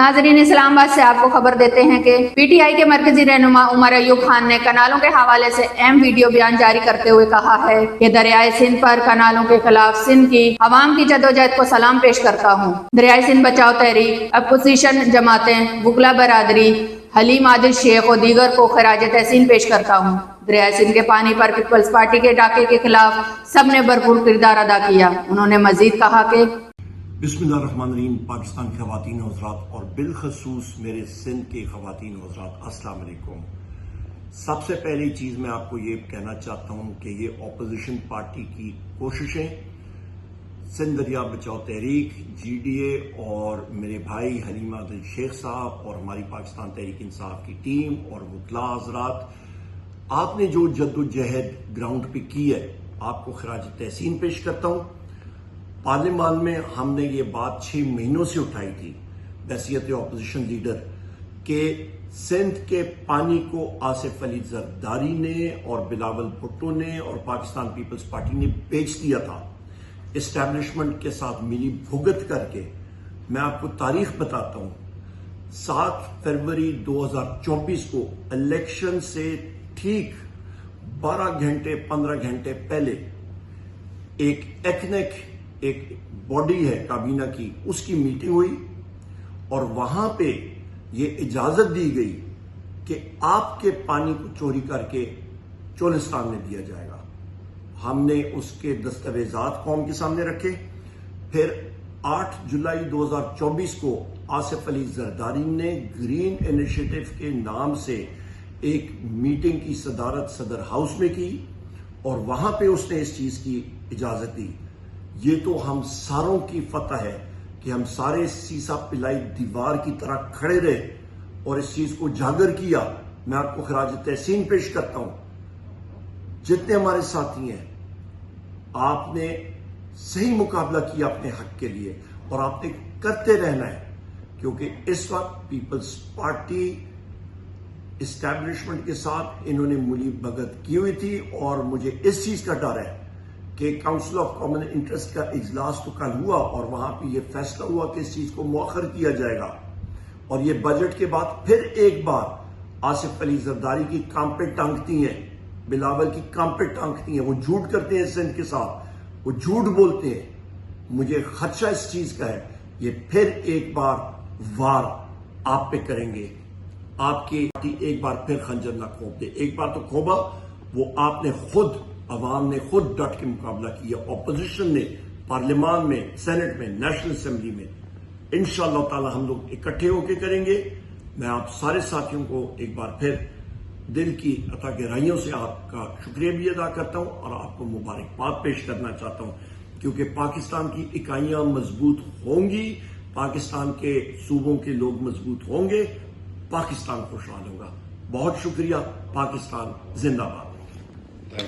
ناظرین، اسلام آباد سے آپ کو خبر دیتے ہیں کہ پی ٹی آئی کے مرکزی رہنما عمر ایوب خان نے کنالوں کے حوالے سے اہم ویڈیو بیان جاری کرتے ہوئے کہا ہے کہ دریائے سندھ پر کنالوں کے خلاف سندھ کی عوام کی جدوجہد کو سلام پیش کرتا ہوں۔ دریائے سندھ بچاؤ تحریک، اپوزیشن جماعتیں، وکلا برادری، حلیم عادل شیخ اور دیگر کو خراج تحسین پیش کرتا ہوں۔ دریائے سندھ کے پانی پر پیپلز پارٹی کے ڈاکے کے خلاف سب نے بھرپور کردار ادا کیا۔ انہوں نے مزید کہا کہ بسم اللہ الرحمن الرحیم۔ پاکستان کی خواتین و حضرات اور بالخصوص میرے سندھ کے خواتین و حضرات، السلام علیکم۔ سب سے پہلی چیز میں آپ کو یہ کہنا چاہتا ہوں کہ یہ اپوزیشن پارٹی کی کوششیں، سندھ دریا بچاؤ تحریک، جی ڈی اے اور میرے بھائی حلیم عادل شیخ صاحب اور ہماری پاکستان تحریک انصاف کی ٹیم اور وکلا حضرات، آپ نے جو جد و جہد گراؤنڈ پہ کی ہے، آپ کو خراج تحسین پیش کرتا ہوں۔ پارلیمان میں ہم نے یہ بات 6 مہینوں سے اٹھائی تھی بحیثیت اپوزیشن لیڈر کہ سندھ کے پانی کو آصف علی زرداری نے اور بلاول بھٹو نے اور پاکستان پیپلز پارٹی نے بیچ دیا تھا اسٹیبلشمنٹ کے ساتھ ملی بھگت کر کے۔ میں آپ کو تاریخ بتاتا ہوں، 7 فروری 2024 کو الیکشن سے ٹھیک 12 گھنٹے 15 گھنٹے پہلے ایک ایک باڈی ہے کابینہ کی، اس کی میٹنگ ہوئی اور وہاں پہ یہ اجازت دی گئی کہ آپ کے پانی کو چوری کر کے چولستان میں دیا جائے گا۔ ہم نے اس کے دستاویزات قوم کے سامنے رکھے۔ پھر 8 جولائی 2024 کو آصف علی زرداری نے گرین انیشیٹو کے نام سے ایک میٹنگ کی صدارت صدر ہاؤس میں کی اور وہاں پہ اس نے اس چیز کی اجازت دی۔ یہ تو ہم ساروں کی فتح ہے کہ ہم سارے سیسا پلائی دیوار کی طرح کھڑے رہے اور اس چیز کو اجاگر کیا۔ میں آپ کو خراج تحسین پیش کرتا ہوں۔ جتنے ہمارے ساتھی ہیں، آپ نے صحیح مقابلہ کیا اپنے حق کے لیے اور آپ نے کرتے رہنا ہے، کیونکہ اس وقت پیپلز پارٹی اسٹیبلشمنٹ کے ساتھ انہوں نے ملی بھگت کی ہوئی تھی اور مجھے اس چیز کا ڈر ہے کہ کاؤنسل آف کامن انٹرسٹ کا اجلاس تو کل ہوا اور وہاں پہ یہ فیصلہ ہوا کہ اس چیز کو مؤخر کیا جائے گا اور یہ بجٹ کے بعد پھر ایک بار آصف علی زرداری کی کام پہ ٹانگتی ہیں، بلاول کی کام پہ ٹانگتی ہیں۔ وہ جھوٹ کرتے ہیں سندھ کے ساتھ، وہ جھوٹ بولتے ہیں۔ مجھے خدشہ اس چیز کا ہے یہ پھر ایک بار وار آپ پہ کریں گے، آپ کی ایک بار پھر خنجر نہ کھوپ دے۔ ایک بار تو کھوبا، وہ آپ نے خود، عوام نے خود ڈٹ کے مقابلہ کیا، اپوزیشن نے پارلیمان میں، سینٹ میں، نیشنل اسمبلی میں۔ انشاءاللہ تعالی ہم لوگ اکٹھے ہو کے کریں گے۔ میں آپ سارے ساتھیوں کو ایک بار پھر دل کی عطا گہرائیوں سے آپ کا شکریہ بھی ادا کرتا ہوں اور آپ کو مبارکباد پیش کرنا چاہتا ہوں، کیونکہ پاکستان کی اکائیاں مضبوط ہوں گی، پاکستان کے صوبوں کے لوگ مضبوط ہوں گے، پاکستان خوشحال ہوگا۔ بہت شکریہ۔ پاکستان زندہ باد۔